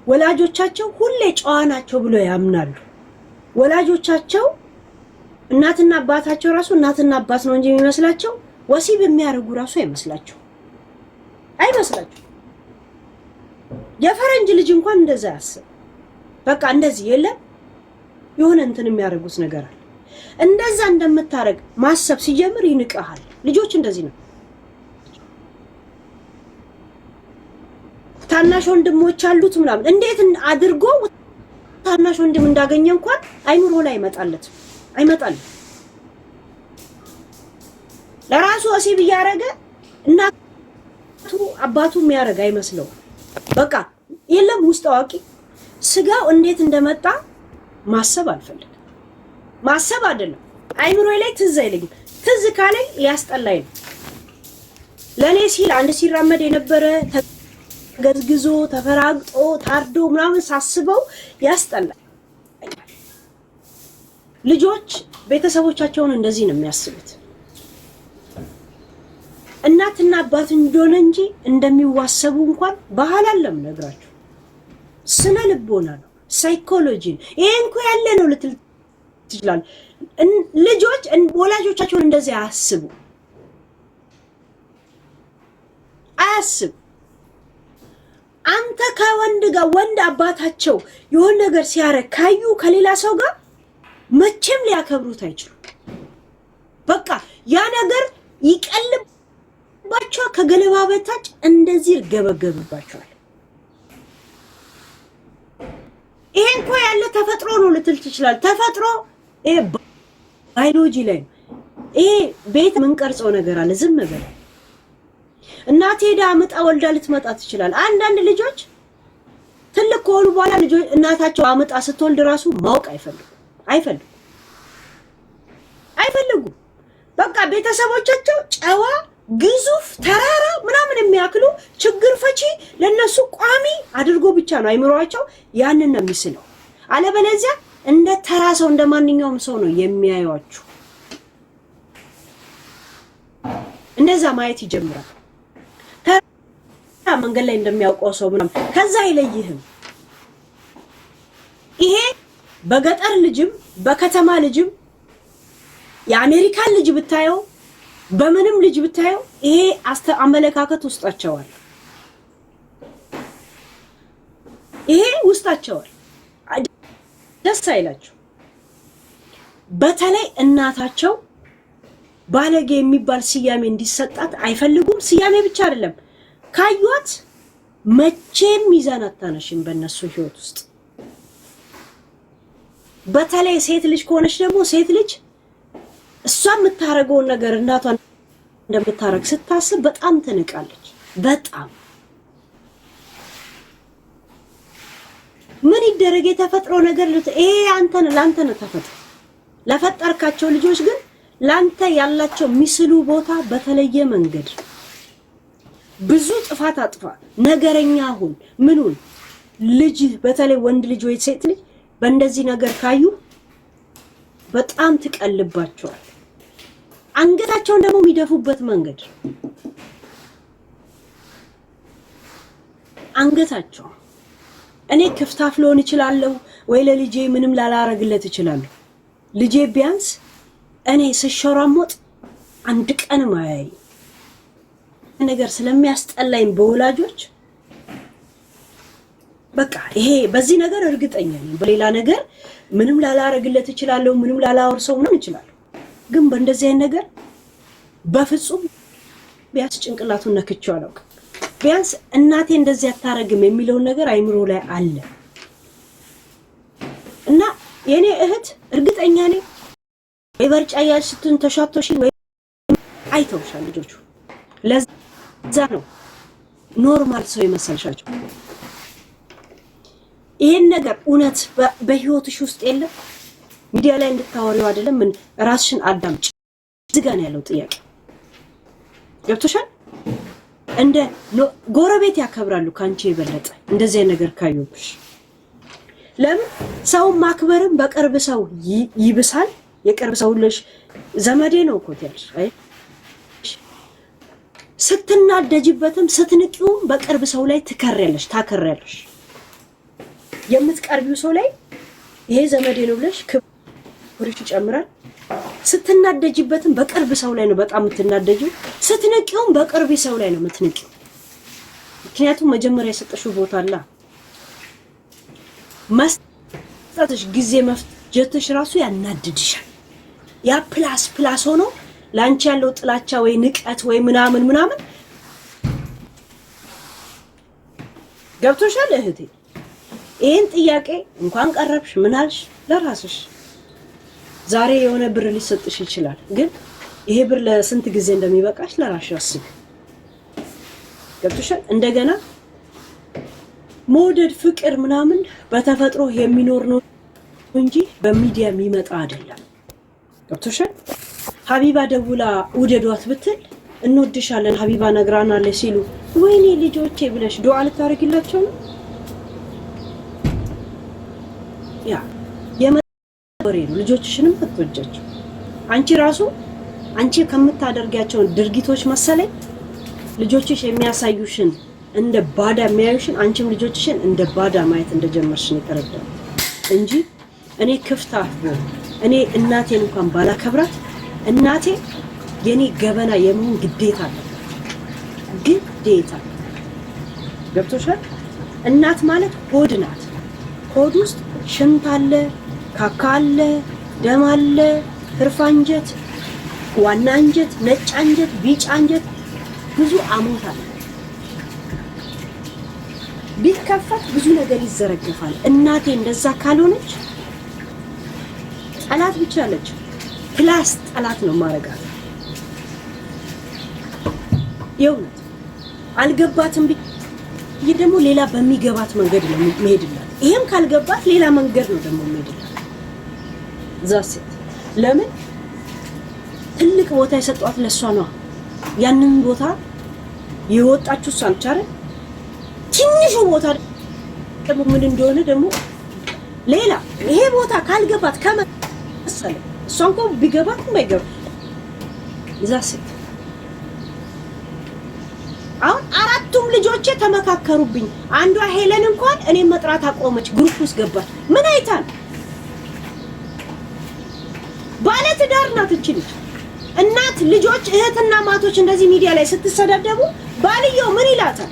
ወላጆቻቸው ሁሌ ጨዋ ናቸው ብሎ ያምናሉ። ወላጆቻቸው እናትና አባታቸው ራሱ እናትና አባት ነው እንጂ የሚመስላቸው ወሲብ የሚያደርጉ ራሱ አይመስላቸው። የፈረንጅ ልጅ እንኳን እንደዛ ያስብ። በቃ እንደዚህ የለም የሆነ እንትን የሚያደርጉት ነገር አለ። እንደዛ እንደምታረግ ማሰብ ሲጀምር ይንቀሃል። ልጆች እንደዚህ ነው። ታናሽ ወንድሞች አሉት ምናምን እንዴት አድርጎ ታናሽ ወንድም እንዳገኘ እንኳን አይምሮ ላይ አይመጣልም። ለራሱ ወሲብ እያደረገ እናቱ አባቱ የሚያደርግ አይመስለው። በቃ የለም ውስጥ አዋቂ ስጋው እንዴት እንደመጣ ማሰብ አልፈልግም። ማሰብ አይደለም አይምሮ ላይ ትዝ አይለኝም። ትዝ ካለኝ ሊያስጠላኝ ነው። ለኔ ሲል አንድ ሲራመድ የነበረ ገዝግዞ ተፈራግጦ ታርዶ ምናምን ሳስበው ያስጠላል። ልጆች ቤተሰቦቻቸውን እንደዚህ ነው የሚያስቡት። እናትና አባት እንደሆነ እንጂ እንደሚዋሰቡ እንኳን ባህል አለም ነግራችሁ ስነ ልቦና ነው፣ ሳይኮሎጂ ነው። ይሄ እንኳን ያለ ነው ልትል ትችላል። ልጆች ወላጆቻቸውን እንደዚህ አያስቡ። አንተ ከወንድ ጋር ወንድ አባታቸው የሆነ ነገር ሲያረግ ካዩ ከሌላ ሰው ጋር መቼም ሊያከብሩት አይችሉም። በቃ ያ ነገር ይቀልባቸው ከገለባ በታች እንደዚህ ይገበገብባቸዋል። ይሄ እንኳን ያለ ተፈጥሮ ነው ልትል ትችላል። ተፈጥሮ ይሄ ባዮሎጂ ላይ ይሄ ቤት ምን ቀርጸው ነገር አለ። ዝም በል እናቴ ሄዳ አመጣ ወልዳ ልትመጣ ትችላል። አንዳንድ ልጆች ትልቅ ከሆኑ በኋላ ልጆች እናታቸው አመጣ ስትወልድ ራሱ ማወቅ አይፈልጉም። በቃ ቤተሰቦቻቸው ጨዋ ግዙፍ ተራራ ምናምን የሚያክሉ ችግር ፈቺ ለነሱ ቋሚ አድርጎ ብቻ ነው አይምሮአቸው ያንን ነው የሚስለው። አለበለዚያ እንደ ተራ ሰው እንደማንኛውም ሰው ነው የሚያዩአችሁ። እንደዛ ማየት ይጀምራል። መንገድ ላይ እንደሚያውቀው ሰው ምናምን ከዛ አይለይህም። ይሄ በገጠር ልጅም በከተማ ልጅም የአሜሪካን ልጅ ብታየው በምንም ልጅ ብታየው ይሄ አመለካከት ውስጣቸዋል። ይሄ ውስጣቸዋል። ደስ አይላችሁ። በተለይ እናታቸው ባለጌ የሚባል ስያሜ እንዲሰጣት አይፈልጉም። ስያሜ ብቻ አይደለም ካዩት መቼም ሚዛን አታነሽም በእነሱ ህይወት ውስጥ። በተለይ ሴት ልጅ ከሆነች ደግሞ ሴት ልጅ እሷ የምታረገውን ነገር እናቷ እንደምታረግ ስታስብ በጣም ትንቃለች። በጣም ምን ይደረግ የተፈጥሮ ነገር ይሄ ላንተ ነው ተፈጥሮ። ለፈጠርካቸው ልጆች ግን ላንተ ያላቸው ሚስሉ ቦታ በተለየ መንገድ ብዙ ጥፋት አጥፋ ነገረኛ ሁን ምኑን ልጅ በተለይ ወንድ ልጅ ወይ ሴት ልጅ በእንደዚህ ነገር ካዩ በጣም ትቀልባቸዋል። አንገታቸውን ደግሞ የሚደፉበት መንገድ አንገታቸው እኔ ክፍታፍ ልሆን እችላለሁ ወይ ለልጄ ምንም ላላረግለት እችላለሁ። ልጄ ቢያንስ እኔ ስሸራሞጥ አንድ ቀን ማያይ ነገር ስለሚያስጠላኝ በወላጆች በቃ ይሄ በዚህ ነገር እርግጠኛ ነኝ። በሌላ ነገር ምንም ላላረግለት እችላለሁ፣ ምንም ላላወርሰው ምንም እችላለሁ። ግን በእንደዚህ አይነት ነገር በፍጹም ቢያንስ ጭንቅላቱን ነክቼው አላውቅም። ቢያንስ እናቴ እንደዚህ አታረግም የሚለው ነገር አይምሮ ላይ አለ እና የኔ እህት እርግጠኛ ነኝ የበርጫ ያልሽትን ተሻቶሽ ወይ አይተውሻል ልጆቹ። ለዛ ነው ኖርማል ሰው ይመስልሻቸው። ይሄን ነገር እውነት በህይወትሽ ውስጥ የለም ሚዲያ ላይ እንድታወሪው አይደለም። ምን ራስሽን አዳምጪ። እዚህ ጋር ነው ያለው ጥያቄ። ገብቶሻል? እንደ ጎረቤት ያከብራሉ ካንቺ የበለጠ እንደዚህ ነገር ካዩብሽ። ለምን ሰው ማክበርም በቅርብ ሰው ይብሳል። የቅርብ ሰው ልሽ ዘመዴ ነው እኮ ትያለሽ። አይ ስትናደጅበትም ስትንቂውም በቅርብ ሰው ላይ ታከሪያለሽ። የምትቀርቢው ሰው ላይ ይሄ ዘመዴ ነው ብለሽ ክብርሽ ይጨምራል። ስትናደጅበትም በቅርብ ሰው ላይ ነው በጣም የምትናደጂው። ስትንቂውም በቅርብ ሰው ላይ ነው የምትንቂው። ምክንያቱም መጀመሪያ የሰጠሽው ቦታ አለ። መስጠትሽ ጊዜ መፍጀትሽ ራሱ ያናድድሻል። ያ ፕላስ ሆኖ ላንቺ ያለው ጥላቻ ወይ ንቀት ወይ ምናምን ገብቶሻል እህቴ? ይሄን ጥያቄ እንኳን ቀረብሽ ምናልሽ ለራስሽ ዛሬ የሆነ ብር ሊሰጥሽ ይችላል። ግን ይሄ ብር ለስንት ጊዜ እንደሚበቃሽ ለራስሽ አስቢ። ገብቶሻል? እንደገና መውደድ ፍቅር ምናምን በተፈጥሮ የሚኖር ነው እንጂ በሚዲያ የሚመጣ አይደለም። ገብቶሻል? ሀቢባ ደውላ ውደዷት ብትል እንወድሻለን ሀቢባ ነግራናለች ሲሉ ወይኔ ልጆቼ ብለሽ ዱዓ ልታረግላቸው ነው? ያ የመወሬ ነው። ልጆችሽንም አትወጃቸው። አንቺ ከምታደርጊያቸው ድርጊቶች መሰለኝ ልጆችሽ የሚያሳዩሽን እንደ ባዳ የሚያዩሽን አንቺም ልጆችሽን እንደ ባዳ ማየት እንደጀመርሽ ነው የተረዳሁት እንጂ እኔ ክፍታፍ እኔ እናቴን እንኳን ባላከብራት እናቴ የኔ ገበና የመሆን ግዴታ አለ። ግዴታ ገብቶሻል? እናት ማለት ሆድ ናት። ሆድ ውስጥ ሽንት አለ፣ ካካ አለ፣ ደም አለ፣ ትርፍ አንጀት፣ ዋና አንጀት፣ ነጭ አንጀት፣ ቢጫ አንጀት፣ ብዙ አሞት አለ። ቢከፈት ብዙ ነገር ይዘረገፋል። እናቴ እንደዛ ካልሆነች ጠላት ብቻ አለች ፕላስ ጠላት ነው ማረጋት። የእውነት አልገባትም ይሄ ደግሞ ሌላ በሚገባት መንገድ ነው መሄድላት። ይሄም ካልገባት ሌላ መንገድ ነው ደግሞ መሄድላት። ዛሴት ለምን ትልቅ ቦታ የሰጧት ለሷ ነው። ያንን ቦታ የወጣችሁ ሳልቻለ ትንሹ ቦታ ደግሞ ምን እንደሆነ ደግሞ ሌላ ይሄ ቦታ ካልገባት ከመሰለ እሷ እንኳን ቢገባት ባይገባ ዛሴት አሁን አራቱም ልጆቼ ተመካከሩብኝ። አንዷ ሄለን እንኳን እኔ መጥራት አቆመች፣ ግሩፕ ውስጥ ገባች። ምን አይታል? ባለ ትዳር ናት እቺ ልጅ። እናት ልጆች እህትና ማቶች እንደዚህ ሚዲያ ላይ ስትሰዳደቡ ባልየው ምን ይላታል?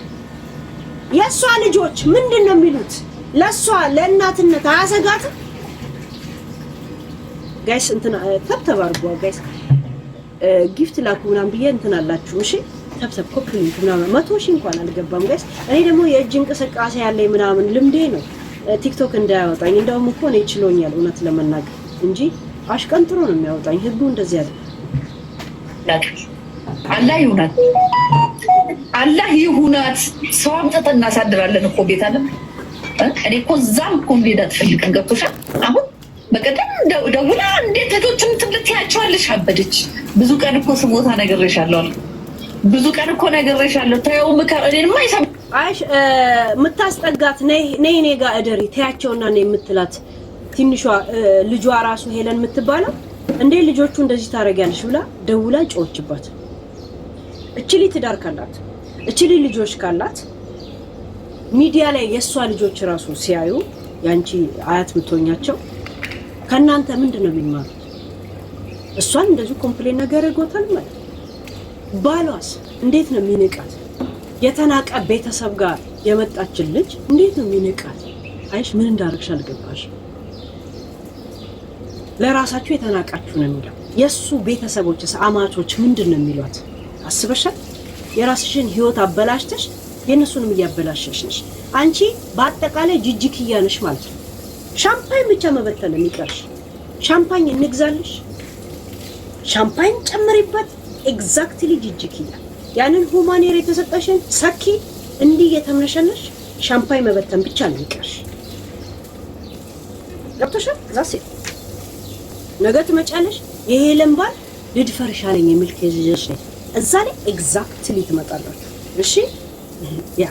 የሷ ልጆች ምንድነው የሚሉት? ለሷ ለእናትነት አያሰጋትም? ጋይስ እንትና ተባርጓ ጋይስ ጊፍት ላኩ ምናምን ብዬ እንትን አላችሁ። እሺ ተብሰብ ኮፕሊንግ ምናምን 100 ሺህ እንኳን አልገባም ጋይስ። እኔ ደግሞ የእጅ እንቅስቃሴ ያለኝ ምናምን ልምዴ ነው ቲክቶክ እንዳያወጣኝ። እንደውም እኮ ነው ይችሎኛል እውነት ለመናገር እንጂ አሽቀንጥሮ ነው የሚያወጣኝ ህጉ እንደዚህ ያለ። አላህ ይሁናት ሰው አምጥተን እናሳድራለን እኮ ቤት አለ። እኔ እኮ እዛም እኮ እንዴት አትፈልግም? ገብቶሻል? አሁን በቀደም ደውላ እንዴት ልጆችን ትያቸዋለሽ? አበደች። ብዙ ቀን እኮ ስሞታ ነግሬሻለሁ አልኩ። ብዙ ቀን እኮ ነግሬሻለሁ። ተይው ምከር። እኔንማ አይሰማ አይሽ የምታስጠጋት ነይ እኔ ጋር እደሪ ተያቸውና ነው የምትላት ትንሿ ልጇ ራሱ ሄለን የምትባለው እንዴ ልጆቹ እንደዚህ ታረጋለሽ ብላ ደውላ ጮችባት። እችሊ ትዳር ካላት እችሊ ልጆች ካላት ሚዲያ ላይ የሷ ልጆች ራሱ ሲያዩ ያንቺ አያት ምትሆኛቸው ከናንተ ምንድነው የሚማሩት? እሷን እንደዚህ ኮምፕሌን ነገር ያጎታል ማለት ባሏስ እንዴት ነው የሚንቃት? የተናቀ ቤተሰብ ጋር የመጣችን ልጅ እንዴት ነው የሚንቃት? አይሽ ምን እንዳርግሽ አልገባሽ። ለራሳችሁ የተናቃችሁ ነው የሚለው። የሱ ቤተሰቦችስ አማቾች ምንድነው የሚሏት? አስበሻል? የራስሽን ህይወት አበላሽተሽ የነሱንም እያበላሸሽ ነሽ። አንቺ በአጠቃላይ ጅጅክያ ነሽ ማለት ነው። ሻምፓኝ ብቻ መበተን የሚቀርሽ። ሻምፓኝ እንግዛልሽ፣ ሻምፓኝ ጨምሪበት። ኤግዛክትሊ ጅጅክያ ያንን ሁማኔር የተሰጠሽን ሰኪ እንዲህ የተመነሸነሽ ሻምፓኝ መበተን ብቻ ነው የሚቀርሽ። ገብቶሻል? ዛሴ ነገ ትመጫለሽ። ይሄ ለምባል ልድፈርሽ አለኝ የሚል ከይዘሽ እዛ ላይ ኤግዛክትሊ ትመጣላችሁ። እሺ ያ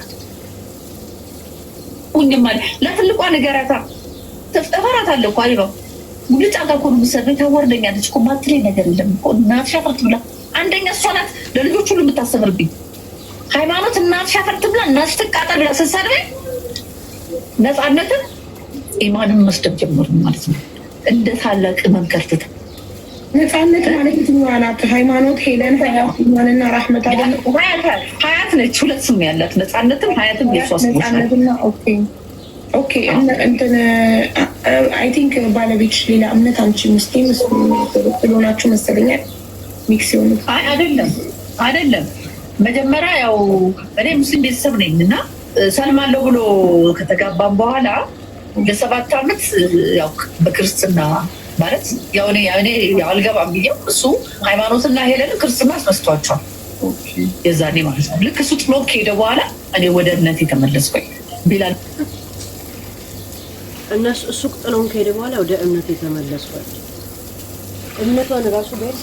ወንጀል ለትልቋ ነገራታ ተፈራራት አለ እኮ አይባው ሙሉ ጫጋ ኮን ምሰብ ታወርደኛለች እኮ ማትሬ ነገር የለም እኮ እናት ሻፈርት ብላ አንደኛ እሷ ናት ለልጆች ሁሉ የምታስተምርብኝ። ሃይማኖት እናት ሻፈርት ብላ እናት ትቃጠል ብላ ስትሰድበኝ ነፃነትን ኢማንን መስደብ ጀመሩ ማለት ነው። እንደ ታላቅ መንከርተት ነፃነት ማለት የትኛዋ ናት? ሃይማኖት ሄለን ሃይማኖትና ራህመት አይደል? ሀያት ነች። ሁለት ስም ያላት ነፃነትም ሀያትም የሷስ ነፃነትና ኦኬ እንትን አይ ቲንክ ባለቤትሽ ሌላ እምነት አንቺ ሙስሊም ስለሆናችሁ መሰለኛል ሚክስ የሆኑት። አይደለም መጀመሪያ ያው እኔ ሙስሊም ቤተሰብ ነኝ እና ሰልማለሁ ብሎ ከተጋባም በኋላ ለ7 ዓመት ያው በክርስትና ማለት ያው እኔ ያው አልገባም ብዬው እሱ ሃይማኖትና ሄለን ክርስትና አስመስቷቸዋል የዛኔ ማለት ነው። ልክ እሱ ጥሎ ከሄደ በኋላ እኔ ወደ እምነት የተመለስኩኝ ቢላል እነሱ እሱ ጥሎን ከሄደ በኋላ ወደ እምነት የተመለስኩኝ እምነቷን ራሱ ጋር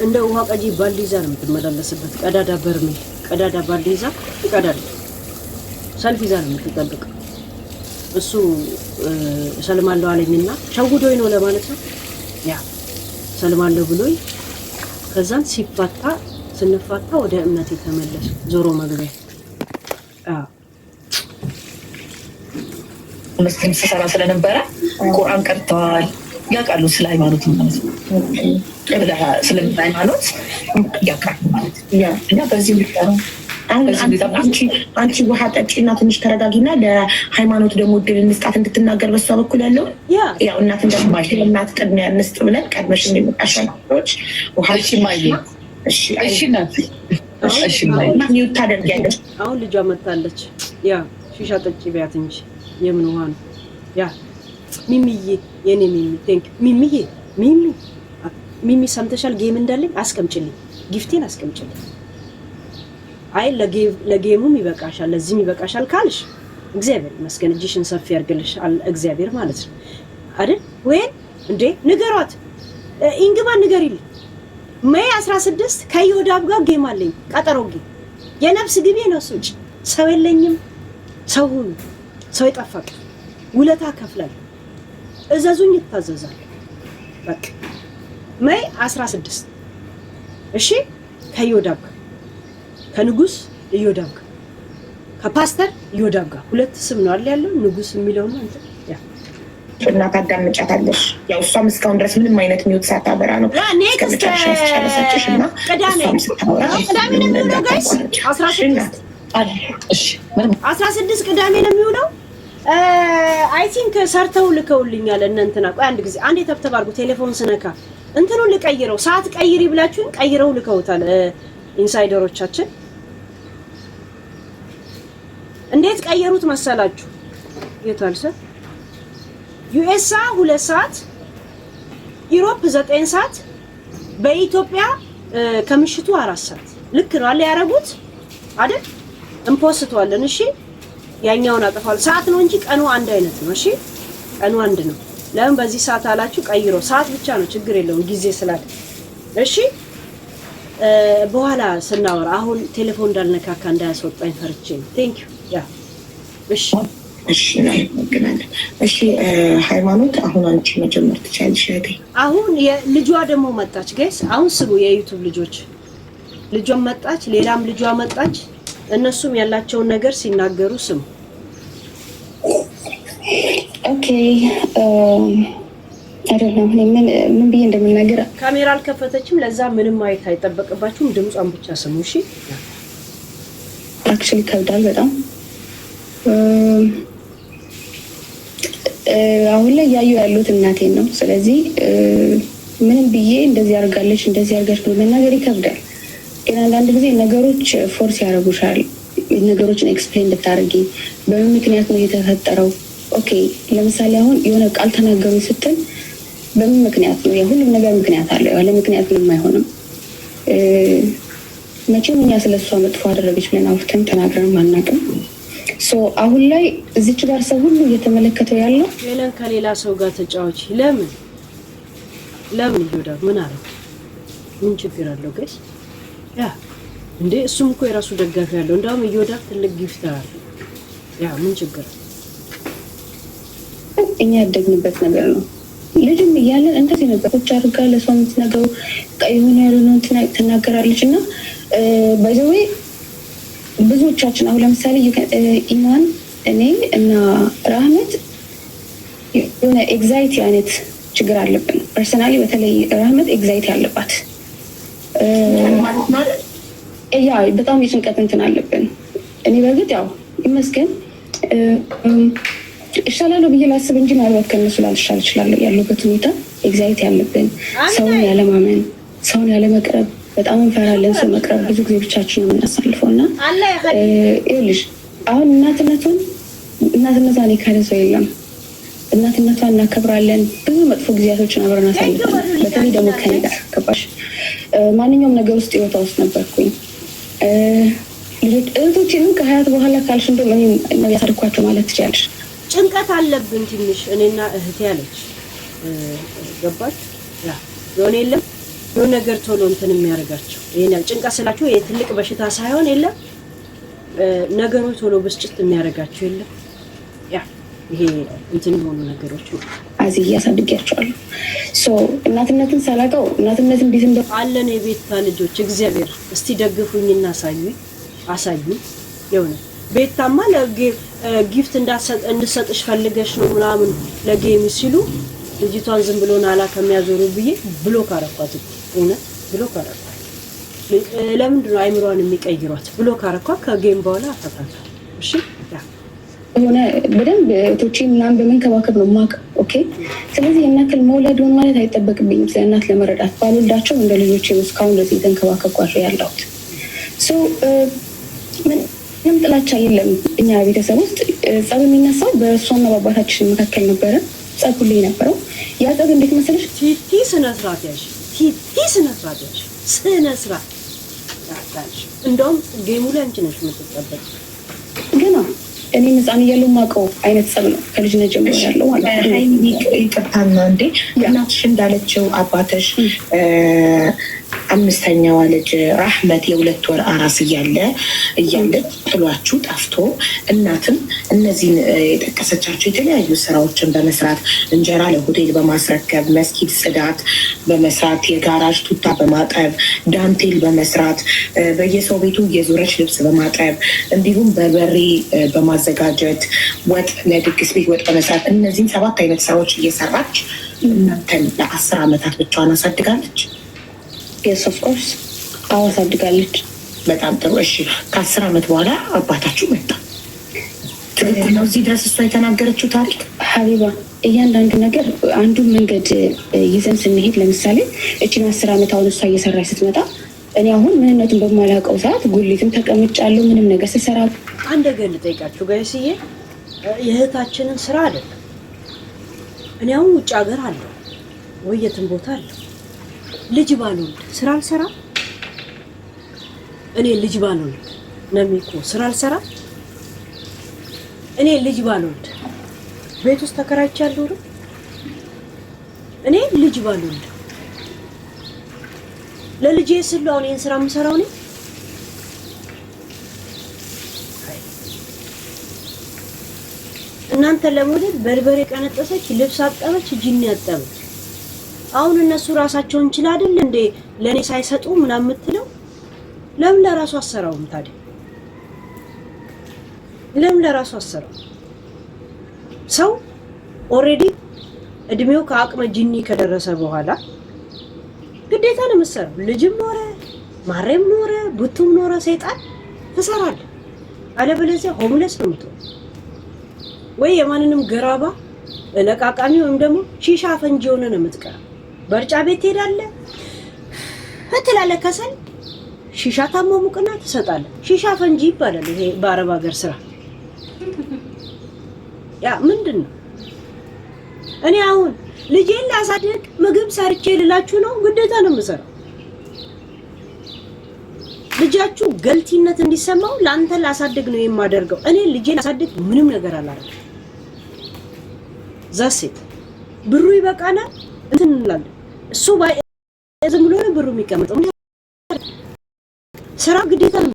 እንደ ውሃ ቀጂ ባልዲዛ ነው የምትመላለስበት። ቀዳዳ በርሜል ቀዳዳ ባልዲዛ ይቀዳል። ሰልፍ ይዛ ነው የምትጠብቅ። እሱ ሰልማለሁ አለኝና ሸውዶኝ ነው ለማለት ነው። ያ ሰልማለሁ ብሎኝ ከዛን ስንፋታ ወደ እምነት የተመለስ ዞሮ መግቢያ ሙስሊም ስሰራ ስለነበረ ቁርአን ቀርተዋል ያውቃሉ ስለ ሃይማኖት ማለት ነው። ስለ ሃይማኖት ያውቃሉ ማለት ነው። እና በዚህ ነው አንቺ ውሃ ጠጪና ትንሽ ተረጋጊና ለሃይማኖት ደግሞ እድል እንስጣት እንድትናገር በሷ በኩል ያለው ያው እናት እንደማይል እናት ቅድሚያ እንስጥ ብለን ቀድመሽ እንደምታሻለች ውሃ ታደርጊያለሽ። አሁን ልጇ መጣለች። ያ ሺሻ ጠጪ ቢያት እንጂ የምን ውሃ ነው? ያ ሚሚዬ የኔ ሚሚ ቴንክ ሚሚ ሰምተሻል? ጌም እንዳለኝ አስቀምጭልኝ፣ ጊፍቴን አስቀምጭልኝ። አይ ለጌሙም ይበቃሻል ለዚህም ይበቃሻል ካልሽ እግዚአብሔር ይመስገን እጅሽን ሰፊ ያርግልሽ እግዚአብሔር ማለት ነው አይደል? ወይ እንዴ ንገሯት፣ ኢንግባ ንገሪልኝ። ሜይ 16 ከዮዳብ ጋር ጌም አለኝ ቀጠሮ ጌም የነፍስ ግቤ ነው። ሱጭ ሰው የለኝም። ሰው ሁሉ ሰው ይጠፋቅ ውለታ ከፍላል። እዘዙኝ ይታዘዛል። በቃ ሜይ 16 እሺ ከዮዳብ ከንጉስ እዮዳብ ጋር ከፓስተር እዮዳብ ጋር ሁለት ስም ነው አለ ያለው ንጉስ የሚለው ነው እንት ያ እና ታዳምጫታለሽ። ያው እሷም እስካሁን ድረስ ምንም አይነት ሚውት ሳታበራ ነው ኔክስት ቅዳሜ ነው የሚውለው ጋይስ 16 ቅዳሜ ነው የሚውለው። አይ ቲንክ ሰርተው ልከውልኛል እነ እንትና። ቆይ አንድ ጊዜ አንዴ ተብተብ አድርጉ። ቴሌፎን ስነካ እንትኑ ልቀይረው ሰዓት ቀይሪ ብላችሁን ቀይረው ልከውታል ኢንሳይደሮቻችን። እንዴት ቀየሩት መሰላችሁ? የታልሰ ዩኤስአ 2 ሰዓት፣ ኢሮፕ 9 ሰዓት፣ በኢትዮጵያ ከምሽቱ 4 ሰዓት። ልክ ነው አለ ያረጉት አይደል? እንፖስቷለን። እሺ ያኛውን አጠፋል። ሰዓት ነው እንጂ ቀኑ አንድ አይነት ነው። እሺ ቀኑ አንድ ነው። ለምን በዚህ ሰዓት አላችሁ? ቀይሮ ሰዓት ብቻ ነው ችግር የለውም ጊዜ ስላለ። እሺ በኋላ ስናወራ አሁን ቴሌፎን እንዳልነካካ እንዳያስወጣኝ ፈርቼ ነው። ቴንክ ዩ ያ እሺ እሺ እናመሰግናለን። እሺ ሃይማኖት አሁን አንቺ መጀመር ትችያለሽ እህቴ። አሁን ልጇ ደግሞ መጣች ጋይስ። አሁን ስሙ የዩቲዩብ ልጆች ልጇን መጣች፣ ሌላም ልጇ መጣች። እነሱም ያላቸውን ነገር ሲናገሩ ስሙ። ኦኬ አይደለም ምን ብዬ እንደምናገር ካሜራ አልከፈተችም። ለዛ ምንም ማየት አይጠበቅባችሁም። ድምጿን ብቻ ስሙ እሺ። አክቹሊ ከብዳል በጣም አሁን ላይ ያዩ ያሉት እናቴን ነው። ስለዚህ ምንም ብዬ እንደዚህ አድርጋለች እንደዚህ አድርጋች ብሎ መናገር ይከብዳል። ግን አንዳንድ ጊዜ ነገሮች ፎርስ ያደርጉሻል። ነገሮችን ኤክስፕሌን እንድታደርጊ በምን ምክንያት ነው የተፈጠረው? ኦኬ ለምሳሌ አሁን የሆነ ቃል ተናገሩ ስትል በምን ምክንያት ነው? የሁሉም ነገር ምክንያት አለው። ያለ ምክንያት ምንም አይሆንም። መቼም እኛ ስለሷ መጥፎ አደረገች ብለን አውርተን ተናግረን አናውቅም። አሁን ላይ እዚች ጋር ሰው ሁሉ እየተመለከተው ያለው ሄለን ከሌላ ሰው ጋር ተጫዋች ለምን ይወዳል? ምን አለ? ምን ችግር አለው ጋይስ? ያ እንዴ እሱም እኮ የራሱ ደጋፊ ያለው እንደውም ይወዳል። ትልቅ ጊፍት አለ። ያ ምን ችግር? እኛ ያደግንበት ነገር ነው። ልጅም እያለን እንደዚህ ነበር። ቁጭ አድርጋ ለሰው የምትነገረው የሆነ ያልሆነውን ትናገራለች እና ባይዘዌ ብዙዎቻችን አሁን ለምሳሌ ኢማን እኔ እና ራህመት የሆነ ኤግዛይቲ አይነት ችግር አለብን። ፐርሰናሊ በተለይ ራህመት ኤግዛይቲ አለባት። ያ በጣም የጭንቀት እንትን አለብን። እኔ በእርግጥ ያው ይመስገን እሻላለሁ ብዬ ላስብ እንጂ ምናልባት ከእነሱ ላልሻል እችላለሁ። ያለበት ሁኔታ ኤግዛይቲ ያለብን፣ ሰውን ያለማመን፣ ሰውን ያለመቅረብ በጣም እንፈራለን። ሰው መቅረብ ብዙ ጊዜ ብቻችን ነው የምናሳልፈው እና ይኸውልሽ አሁን እናትነቷን የካደ ሰው የለም። እናትነቷን እናከብራለን። ብዙ መጥፎ ጊዜያቶችን አብረን አሳልፈናል። በተለይ ደግሞ ከኔ ጋር ገባሽ ማንኛውም ነገር ውስጥ ህይወቷ ውስጥ ነበርኩኝ። ልጆች እህቶችንም ከሀያት በኋላ ካልሽ እንደውም እኔ ያሳድኳቸው ማለት ትችላለሽ። ጭንቀት አለብን ትንሽ እኔና እህቴ ያለች ገባች። ያ የሆነ የለም የሆነ ነገር ቶሎ እንትን የሚያደርጋቸው ይሄን ጭንቀት ስላችሁ የትልቅ በሽታ ሳይሆን የለም ነገሮች ቶሎ ብስጭት የሚያደርጋቸው የለም። ያ ይሄ እንትን የሆኑ ነገሮች ነው። አዚህ ያሳድጋቸዋለሁ። እናትነትን ሳላውቀው እናትነት እንዴት እንደ አለን የቤታ ልጆች እግዚአብሔር እስቲ ደግፉኝና አሳዩ። የሆነ ቤታማ ጊፍት እንድሰጥሽ ፈልገሽ ነው ምናምን ለጌም ሲሉ ልጅቷን ዝም ብሎ ናላ ከሚያዞሩ ብዬ ብሎክ አረኳት። እውነት ብሎክ አረኳት። ለምንድን ነው አይምሯን የሚቀይሯት? ብሎክ አረኳት። ከጌም በኋላ አፈታታ። እሺ ሆነ በደንብ እህቶቼ ምናምን በመንከባከብ ነው የማውቀው። ኦኬ ስለዚህ የናክል መውለዱን ማለት አይጠበቅብኝም። ስለ እናት ለመረዳት ባልወልዳቸው እንደ ልጆቼ ነው እስካሁን ለዚህ የተንከባከብኳቸው ያለሁት። ምንም ጥላቻ የለም። እኛ ቤተሰብ ውስጥ ጸብ የሚነሳው በእሷና በአባታችን መካከል ነበረ። ጸብ ሁሌ ነበረው። ያ ጸብ እንዴት መሰለሽ? ቲቲ ስነስርዓት ያልሽ ስነስርዓት ያልሽ እንደውም ጌሙ ላይ አንቺ ነሽ የምትጠበቅ። ገና እኔ ህፃን እያለሁ የማውቀው አይነት ጸብ ነው ከልጅነት ጀምሮ ያለው ማለት ነው። ይቅርታና እንዴ እናትሽ እንዳለችው አባትሽ አምስተኛዋ ልጅ ራህመት የ2 ወር አራስ እያለ ጥሏችሁ ጠፍቶ እናትም እነዚህን የጠቀሰቻቸው የተለያዩ ስራዎችን በመስራት እንጀራ ለሆቴል በማስረከብ መስጊድ ጽዳት በመስራት የጋራጅ ቱታ በማጠብ ዳንቴል በመስራት በየሰው ቤቱ የዞረች ልብስ በማጠብ እንዲሁም በርበሬ በማዘጋጀት ወጥ ለድግስ ቤት ወጥ በመስራት እነዚህን 7 አይነት ስራዎች እየሰራች እናንተን ለ10 ዓመታት ብቻዋን አሳድጋለች። የስ ኦፍ ኮርስ አሳድጋለች። በጣም ጥሩ። እሺ ከ10 ዓመት በኋላ አባታችሁ መጣ። ትክክል ነው። እዚህ ድረስ እሷ የተናገረችው ታሪክ ሀቢባ እያንዳንዱ ነገር አንዱ መንገድ ይዘን ስንሄድ ለምሳሌ እችን 10 ዓመት አሁን እሷ እየሰራች ስትመጣ እኔ አሁን ምንነቱን በማላውቀው ሰዓት ጉሊትም ተቀምጫለሁ። ምንም ነገር ስሰራ አንድ ነገር ልጠይቃችሁ ጋይስዬ፣ የእህታችንን ስራ አይደለም እኔ አሁን ውጭ ሀገር አለሁ ወይ የትም ቦታ አለሁ ልጅ ባልወልድ ስራ አልሰራ። እኔ ልጅ ባልወልድ ነሚኮ ስራ አልሰራ። እኔ ልጅ ባልወልድ ቤት ውስጥ ተከራይቻለሁ። እኔ ልጅ ባልወልድ ለልጄ ስለ አሁን ይሄን ስራ የምሰራው እኔ እናንተ ለሞዴል በርበሬ ቀነጠሰች፣ ልብስ አጠበች፣ ጂኒ አጠበች። አሁን እነሱ ራሳቸውን እንችላ አይደል እንዴ ለኔ ሳይሰጡ ምናምን የምትለው? ለምን ለራሱ አሰራውም ታዲያ? ለምን ለራሱ አሰራው? ሰው ኦሬዲ እድሜው ከአቅመ ጂኒ ከደረሰ በኋላ ግዴታ ነው የምትሰራው። ልጅም ኖረ ማሬም ኖረ ቡቱም ኖረ ሰይጣን ትሰራለህ። አለበለዚያ ሆምለስ ነው የምትሆነው። ወይ የማንንም ገራባ ለቃቃሚ ወይም ደግሞ ሺሻ ፈንጂ ሆነ ነው የምትቀረው። በርጫ ቤት ትሄዳለህ ትላለህ፣ ከሰል ሺሻ ታሟሙቅና ትሰጣለህ። ሺሻ ፈንጂ ይባላል ይሄ በአረብ ሀገር ስራ። ያ ምንድነው? እኔ አሁን ልጄን ላሳድግ ምግብ ሰርቼ ልላችሁ ነው? ግዴታ ነው የምሰራው። ልጃችሁ ገልቲነት እንዲሰማው ላንተ ላሳድግ ነው የማደርገው። እኔ ልጄን ላሳድግ ምንም ነገር አላደርግም። ዛሴት ብሩ ይበቃናል እንትን እንላለን። እሱ ባይ ዝም ብሎ ነው ብሩ የሚቀመጠው። ስራ ግዴታ ነው።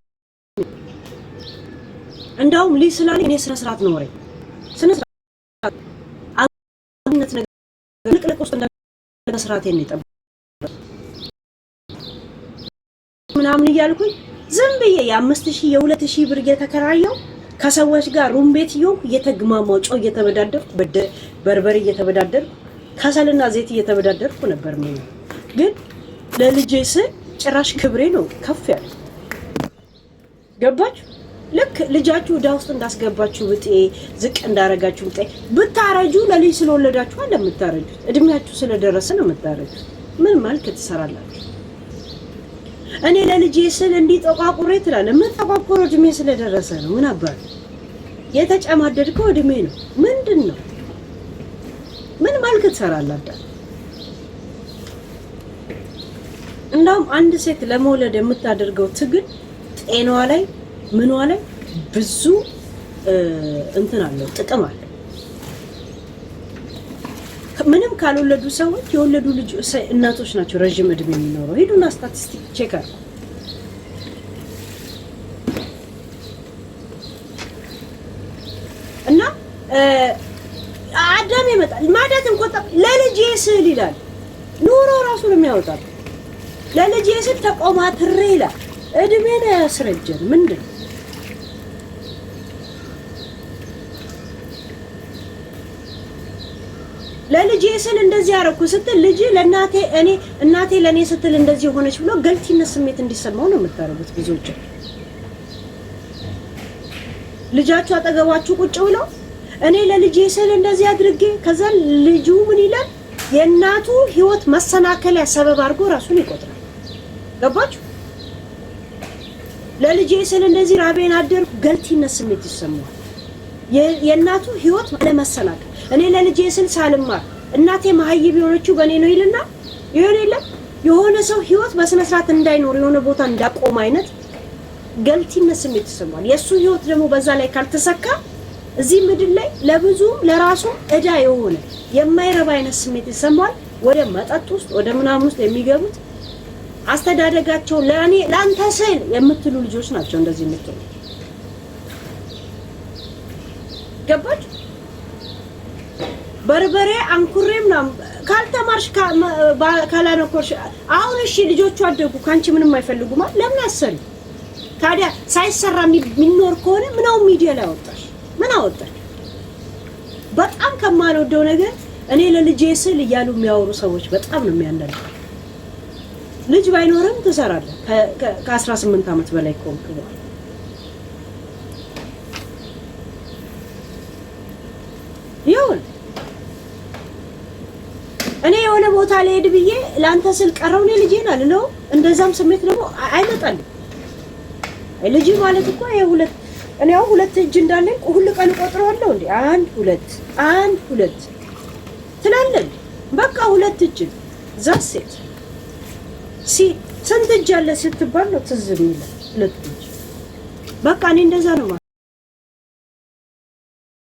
እንዳውም ልጅ ስላለኝ እኔ ስነ ስርዓት ነው ወሬ ስነ ስርዓት አንነት ነገር ልቅልቅ ውስጥ እንደ ስርዓት ነው ምናምን እያልኩኝ ዝም ብዬ የ5000 የ2000 ብር እየተከራየው ከሰዎች ጋር ሩም ቤት እየተግማማው ጮህ እየተበዳደርኩ በርበሬ እየተበዳደርኩ ከሰልና ዘይት እየተበዳደርኩ ነበር ነው። ግን ለልጄ ስል ጭራሽ ክብሬ ነው ከፍ ያለ። ገባችሁ? ልክ ልጃችሁ ዕዳ ውስጥ እንዳስገባችሁ ብጤ ዝቅ እንዳረጋችሁ ብጤ ብታረጁ ለልጅ ስለወለዳችሁ አለ የምታረጁት። እድሜያችሁ ስለደረሰ ነው የምታረጁት። ምን መልክ ትሰራላችሁ? እኔ ለልጄ ስል እንዲጠቋቁሬ ትላለህ። ምን ተቋቁሮ እድሜ ስለደረሰ ነው? ምን አባል የተጨማደድከው እድሜ ነው። ምንድነው? ምን መልክ ትሰራላችሁ? እንደውም አንድ ሴት ለመውለድ የምታደርገው ትግል ጤናዋ ላይ ምኗ ላይ ብዙ እንትን አለው፣ ጥቅም አለው። ምንም ካልወለዱ ሰዎች የወለዱ ልጅ እናቶች ናቸው ረጅም እድሜ የሚኖረው። ሄዱና ስታቲስቲክ ቼክ አድርጉ። እና አዳም ይመጣል ማዳት እንቆጣ ለልጄ ስል ይላል። ኑሮ ራሱ ነው የሚያወጣው። ለልጄ ስል ተቆማትሬ ይላል። እድሜ ነው ያስረጀን። ምንድን ነው ለልጄ ስል እንደዚህ አደረኩ ስትል ልጅ ለእናቴ እናቴ ለኔ ስትል እንደዚህ ሆነች ብሎ ገልቲነት ስሜት እንዲሰማው ነው የምታረጉት። ብዙዎች ልጃችሁ አጠገባችሁ ቁጭ ብሎ እኔ ለልጄ ስል እንደዚህ አድርጌ ከዛ ልጁ ምን ይላል? የእናቱ ህይወት መሰናከለያ ሰበብ አድርጎ ራሱን ይቆጥራል። ገባችሁ? ለልጄ ስል እንደዚህ ራቤን አደርኩ ገልቲነት ስሜት ይሰማዋል። የእናቱ ህይወት ለመሰናከል እኔ ለልጄ ስል ሳልማር እናቴ መሀይብ የሆነችው በእኔ ነው ይልና ይሆን የለም የሆነ ሰው ህይወት በስነ ስርዓት እንዳይኖር የሆነ ቦታ እንዳቆም አይነት ገልቲነት ስሜት ይሰማዋል። የሱ ህይወት ደግሞ በዛ ላይ ካልተሰካ እዚህ ምድር ላይ ለብዙ ለራሱ እዳ የሆነ የማይረባ አይነት ስሜት ይሰማዋል። ወደ መጠጥ ውስጥ ወደ ምናምን ውስጥ የሚገቡት አስተዳደጋቸው ለኔ ላንተ ስል የምትሉ ልጆች ናቸው እንደዚህ የምትሉ። ገባች? በርበሬ አንኩሬም ነው ካልተማርሽ ካላነኮርሽ። አሁን እሺ ልጆቹ አደጉ ካንቺ ምንም አይፈልጉማ። ለምን አሰሪ ታዲያ? ሳይሰራ የሚኖር ከሆነ ምናው ሚዲያ ላይ አወጣሽ? ምን አወጣሽ? በጣም ከማልወደው ነገር እኔ ለልጄ ስል እያሉ የሚያወሩ ሰዎች በጣም ነው የሚያንደው። ልጅ ባይኖርም ትሰራለህ ከ18 አመት በላይ ቆምክ በኋላ። ይሁን እኔ የሆነ ቦታ ላይ ሄድ ብዬ ላንተ ስል ቀረው ነው ልጄን አልለው። እንደዛም ስሜት ደግሞ አይመጣልኝ። ልጅ ማለት እኮ የሁለት እኔ ያው ሁለት እጅ እንዳለኝ ሁሉ ቀን ቆጥረዋለሁ እንዴ? አንድ ሁለት ትላለህ። በቃ ሁለት እጅ ዛሴት ስንት እጅ አለ ስትባል ነው ትዝ የሚለው። ሁለት እጅ በቃ እኔ እንደዛ ነው።